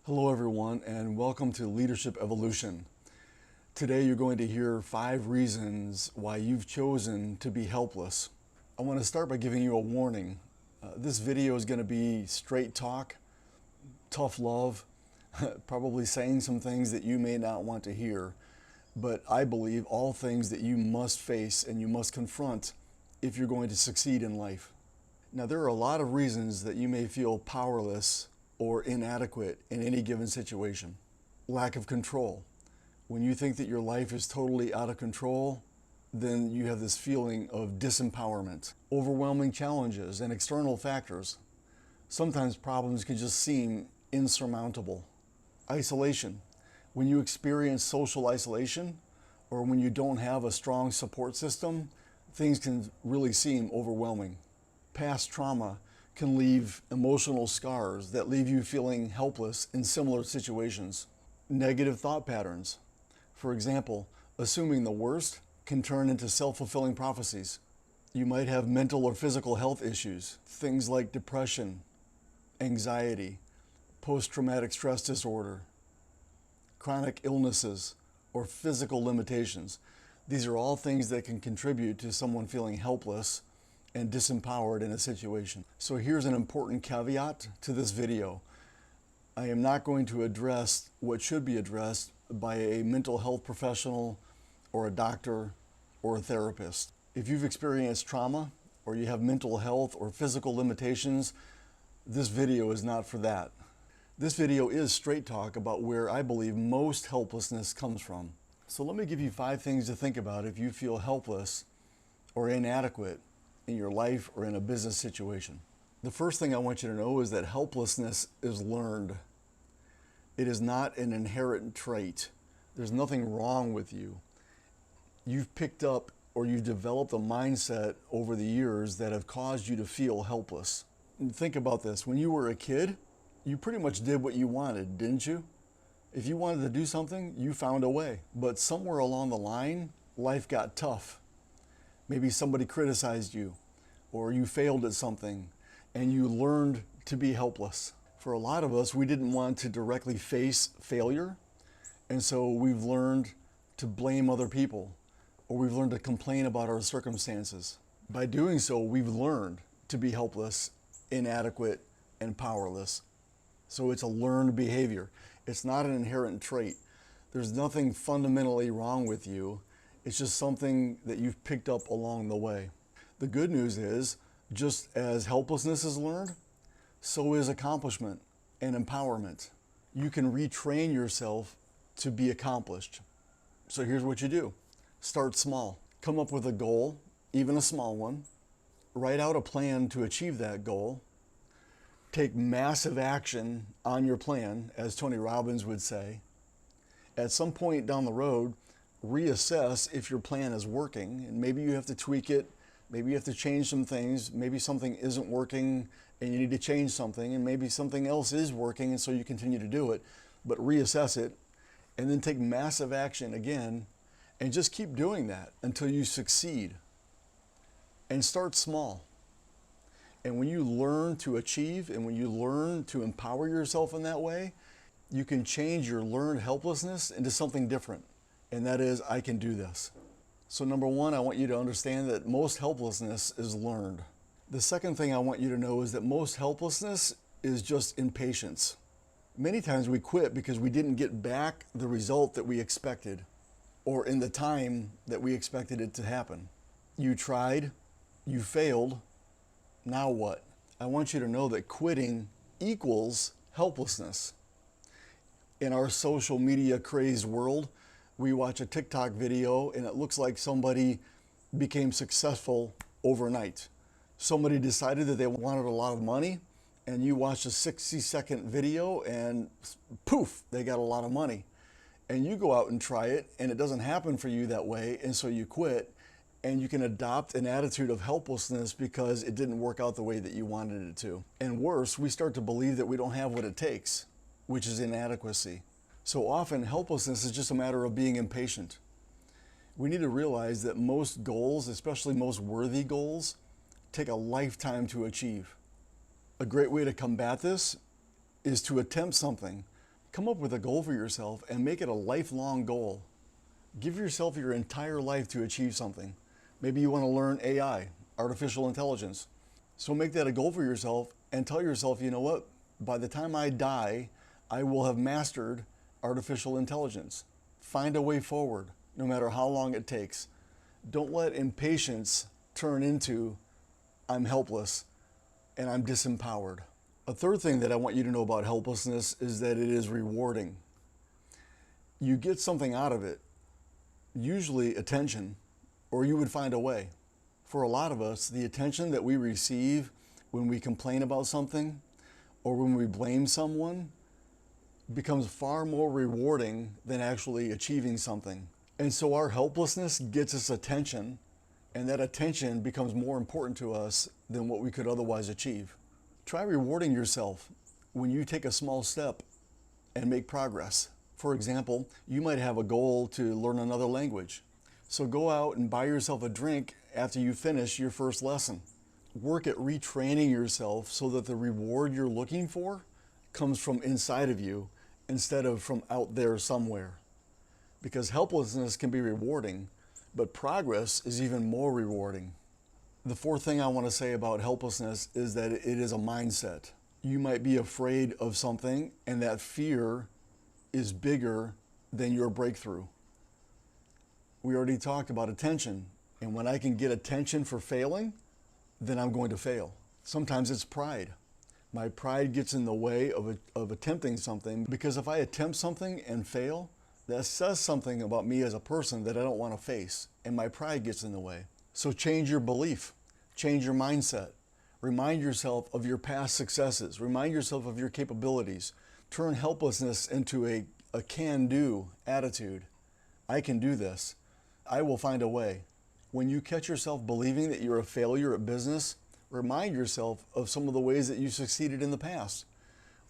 Hello everyone, and welcome to Leadership Evolution. Today you're going to hear 5 reasons why you've chosen to be helpless. I want to start by giving you a warning. This video is going to be straight talk, tough love, probably saying some things that you may not want to hear, but I believe all things that you must face and you must confront if you're going to succeed in life. Now, there are a lot of reasons that you may feel powerless or inadequate in any given situation. Lack of control. When you think that your life is totally out of control, then you have this feeling of disempowerment. Overwhelming challenges and external factors. Sometimes problems can just seem insurmountable. Isolation. When you experience social isolation, or when you don't have a strong support system, things can really seem overwhelming. Past trauma can leave emotional scars that leave you feeling helpless in similar situations. Negative thought patterns. For example, assuming the worst can turn into self-fulfilling prophecies. You might have mental or physical health issues, things like depression, anxiety, post-traumatic stress disorder, chronic illnesses, or physical limitations. These are all things that can contribute to someone feeling helpless and disempowered in a situation. So here's an important caveat to this video. I am not going to address what should be addressed by a mental health professional or a doctor or a therapist. If you've experienced trauma or you have mental health or physical limitations, this video is not for that. This video is straight talk about where I believe most helplessness comes from. So let me give you 5 things to think about if you feel helpless or inadequate in your life or in a business situation. The first thing I want you to know is that helplessness is learned. It is not an inherent trait. There's nothing wrong with you. You've picked up or you've developed a mindset over the years that have caused you to feel helpless. And think about this. When you were a kid, you pretty much did what you wanted, didn't you? If you wanted to do something, you found a way. But somewhere along the line, life got tough. Maybe somebody criticized you, or you failed at something, and you learned to be helpless. For a lot of us, we didn't want to directly face failure, and so we've learned to blame other people, or we've learned to complain about our circumstances. By doing so, we've learned to be helpless, inadequate, and powerless. So it's a learned behavior. It's not an inherent trait. There's nothing fundamentally wrong with you. It's just something that you've picked up along the way. The good news is, just as helplessness is learned, so is accomplishment and empowerment. You can retrain yourself to be accomplished. So here's what you do. Start small. Come up with a goal, even a small one. Write out a plan to achieve that goal. Take massive action on your plan, as Tony Robbins would say. At some point down the road, reassess if your plan is working, and maybe you have to tweak it, maybe you have to change some things, maybe something isn't working and you need to change something, and maybe something else is working and so you continue to do it, but reassess it and then take massive action again and just keep doing that until you succeed. And start small. And when you learn to achieve and when you learn to empower yourself in that way, you can change your learned helplessness into something different. And that is, I can do this. So number 1, I want you to understand that most helplessness is learned. The second thing I want you to know is that most helplessness is just impatience. Many times we quit because we didn't get back the result that we expected, or in the time that we expected it to happen. You tried, you failed, now what? I want you to know that quitting equals helplessness. In our social media crazed world, we watch a TikTok video and it looks like somebody became successful overnight. Somebody decided that they wanted a lot of money, and you watch a 60-second video and poof, they got a lot of money. And you go out and try it and it doesn't happen for you that way, and so you quit, and you can adopt an attitude of helplessness because it didn't work out the way that you wanted it to. And worse, we start to believe that we don't have what it takes, which is inadequacy. So often, helplessness is just a matter of being impatient. We need to realize that most goals, especially most worthy goals, take a lifetime to achieve. A great way to combat this is to attempt something, Come up with a goal for yourself and make it a lifelong goal. Give yourself your entire life to achieve something. Maybe you want to learn AI, artificial intelligence. So make that a goal for yourself and tell yourself, you know what, by the time I die, I will have mastered artificial intelligence. Find a way forward, no matter how long it takes. Don't let impatience turn into I'm helpless and I'm disempowered. A third thing that I want you to know about helplessness is that it is rewarding. You get something out of it, usually attention, or you would find a way. For a lot of us, the attention that we receive when we complain about something or when we blame someone becomes far more rewarding than actually achieving something. And so our helplessness gets us attention, and that attention becomes more important to us than what we could otherwise achieve. Try rewarding yourself when you take a small step and make progress. For example, you might have a goal to learn another language. So go out and buy yourself a drink after you finish your first lesson. Work at retraining yourself so that the reward you're looking for comes from inside of you instead of from out there somewhere. Because helplessness can be rewarding, but progress is even more rewarding. The fourth thing I want to say about helplessness is that it is a mindset. You might be afraid of something, and that fear is bigger than your breakthrough. We already talked about attention, and when I can get attention for failing, then I'm going to fail. Sometimes it's pride. My pride gets in the way of attempting something, because if I attempt something and fail, that says something about me as a person that I don't want to face, and my pride gets in the way. So change your belief, change your mindset. Remind yourself of your past successes. Remind yourself of your capabilities. Turn helplessness into a can-do attitude. I can do this. I will find a way. When you catch yourself believing that you're a failure at business, remind yourself of some of the ways that you succeeded in the past.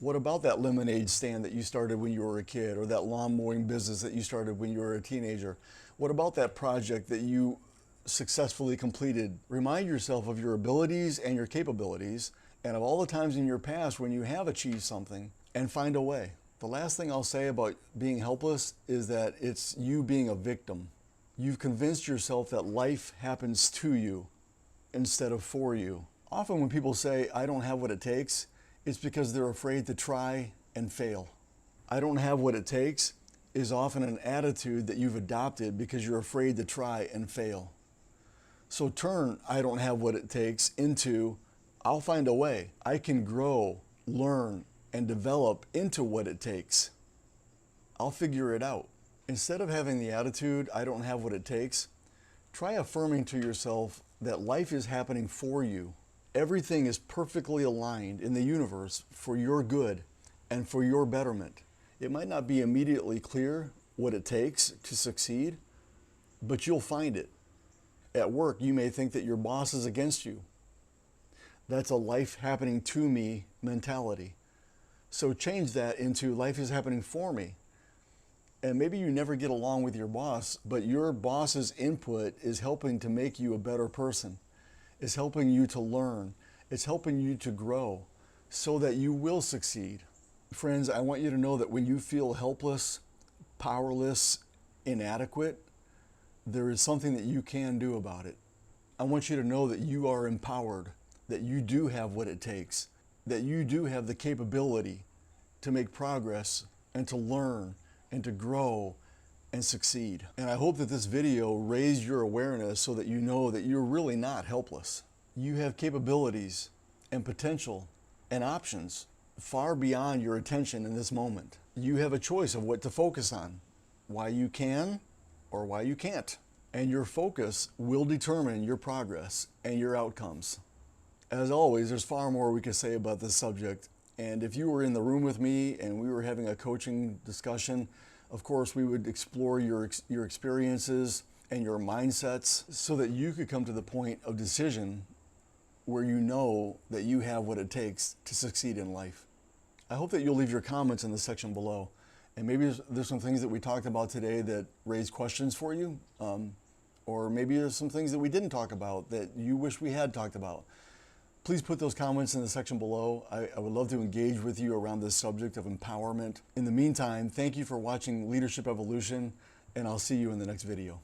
What about that lemonade stand that you started when you were a kid, or that lawn mowing business that you started when you were a teenager? What about that project that you successfully completed? Remind yourself of your abilities and your capabilities, and of all the times in your past when you have achieved something, and find a way. The last thing I'll say about being helpless is that it's you being a victim. You've convinced yourself that life happens to you instead of for you. Often when people say, I don't have what it takes, it's because they're afraid to try and fail. I don't have what it takes is often an attitude that you've adopted because you're afraid to try and fail. So turn I don't have what it takes into I'll find a way. I can grow, learn, and develop into what it takes. I'll figure it out. Instead of having the attitude I don't have what it takes, try affirming to yourself that life is happening for you. Everything is perfectly aligned in the universe for your good and for your betterment. It might not be immediately clear what it takes to succeed, but you'll find it. At work, you may think that your boss is against you. That's a life happening to me mentality. So change that into life is happening for me. And maybe you never get along with your boss, but your boss's input is helping to make you a better person. It's helping you to learn. It's helping you to grow so that you will succeed. Friends, I want you to know that when you feel helpless, powerless, inadequate, there is something that you can do about it. I want you to know that you are empowered, that you do have what it takes, that you do have the capability to make progress and to learn and to grow and succeed. And I hope that this video raised your awareness so that you know that you're really not helpless. You have capabilities and potential and options far beyond your attention in this moment. You have a choice of what to focus on, why you can or why you can't. And your focus will determine your progress and your outcomes. As always, there's far more we could say about this subject. And if you were in the room with me and we were having a coaching discussion, of course, we would explore your experiences and your mindsets so that you could come to the point of decision where you know that you have what it takes to succeed in life. I hope that you'll leave your comments in the section below. And maybe there's some things that we talked about today that raise questions for you. Or maybe there's some things that we didn't talk about that you wish we had talked about. Please put those comments in the section below. I would love to engage with you around this subject of empowerment. In the meantime, thank you for watching Leadership Evolution, and I'll see you in the next video.